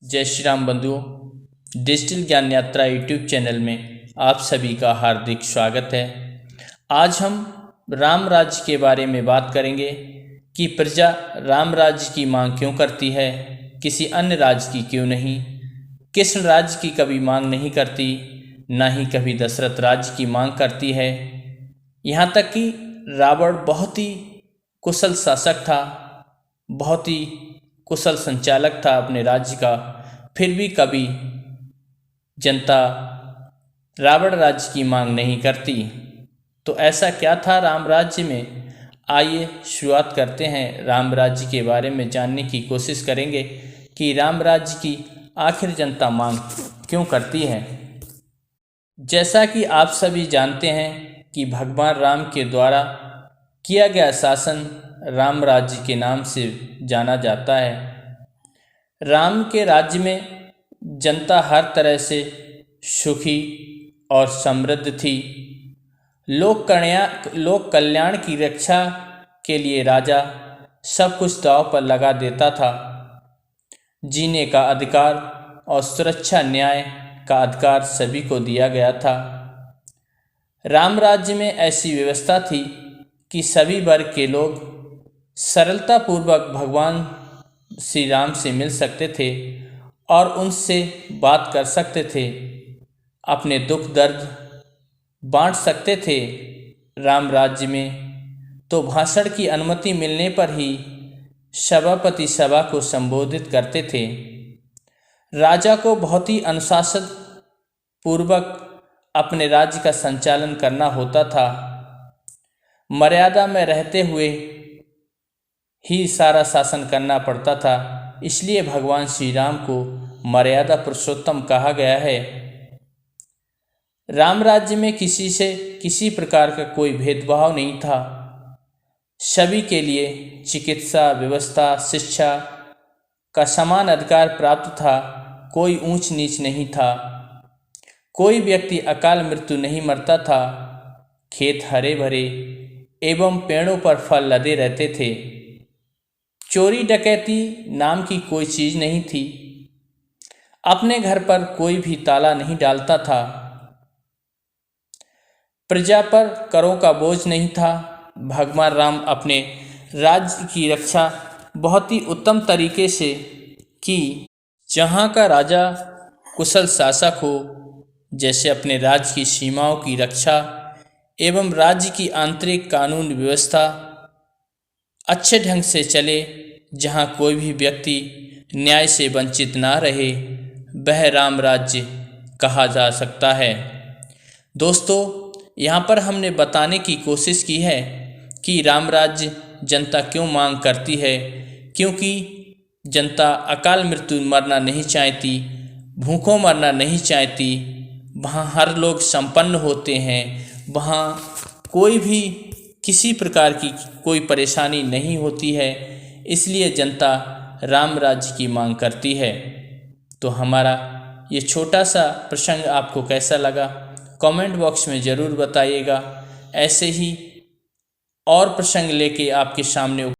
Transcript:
जय श्री राम बंधुओं, डिजिटल ज्ञान यात्रा यूट्यूब चैनल में आप सभी का हार्दिक स्वागत है। आज हम राम राज्य के बारे में बात करेंगे कि प्रजा राम राज्य की मांग क्यों करती है, किसी अन्य राज्य की क्यों नहीं। कृष्ण राज्य की कभी मांग नहीं करती, ना ही कभी दशरथ राज्य की मांग करती है। यहाँ तक कि रावण बहुत ही कुशल शासक था, बहुत ही कुशल संचालक था अपने राज्य का, फिर भी कभी जनता रावण राज्य की मांग नहीं करती। तो ऐसा क्या था राम राज्य में? आइए शुरुआत करते हैं। राम राज्य के बारे में जानने की कोशिश करेंगे कि राम राज्य की आखिर जनता मांग क्यों करती है। जैसा कि आप सभी जानते हैं कि भगवान राम के द्वारा किया गया शासन राम राज्य के नाम से जाना जाता है। राम के राज्य में जनता हर तरह से सुखी और समृद्ध थी। लोक कल्याण की रक्षा के लिए राजा सब कुछ दांव पर लगा देता था। जीने का अधिकार और सुरक्षा न्याय का अधिकार सभी को दिया गया था। राम राज्य में ऐसी व्यवस्था थी कि सभी वर्ग के लोग सरलतापूर्वक भगवान श्री राम से मिल सकते थे और उनसे बात कर सकते थे, अपने दुख दर्द बांट सकते थे। राम राज्य में तो भाषण की अनुमति मिलने पर ही सभापति सभा को संबोधित करते थे। राजा को बहुत ही अनुशासन पूर्वक अपने राज्य का संचालन करना होता था। मर्यादा में रहते हुए ही सारा शासन करना पड़ता था। इसलिए भगवान श्री राम को मर्यादा पुरुषोत्तम कहा गया है। राम राज्य में किसी से किसी प्रकार का कोई भेदभाव नहीं था। सभी के लिए चिकित्सा व्यवस्था, शिक्षा का समान अधिकार प्राप्त था। कोई ऊंच नीच नहीं था। कोई व्यक्ति अकाल मृत्यु नहीं मरता था। खेत हरे भरे एवं पेड़ों पर फल लदे रहते थे। चोरी डकैती नाम की कोई चीज़ नहीं थी। अपने घर पर कोई भी ताला नहीं डालता था। प्रजा पर करों का बोझ नहीं था। भगवान राम अपने राज्य की रक्षा बहुत ही उत्तम तरीके से की। जहाँ का राजा कुशल शासक हो, जैसे अपने राज्य की सीमाओं की रक्षा एवं राज्य की आंतरिक कानून व्यवस्था अच्छे ढंग से चले, जहाँ कोई भी व्यक्ति न्याय से वंचित ना रहे, वह राम राज्य कहा जा सकता है। दोस्तों, यहाँ पर हमने बताने की कोशिश की है कि राम राज्य जनता क्यों मांग करती है। क्योंकि जनता अकाल मृत्यु मरना नहीं चाहती, भूखों मरना नहीं चाहती। वहाँ हर लोग संपन्न होते हैं, वहाँ कोई भी किसी प्रकार की कोई परेशानी नहीं होती है। इसलिए जनता राम राज्य की मांग करती है। तो हमारा ये छोटा सा प्रसंग आपको कैसा लगा, कमेंट बॉक्स में ज़रूर बताइएगा। ऐसे ही और प्रसंग लेके आपके सामने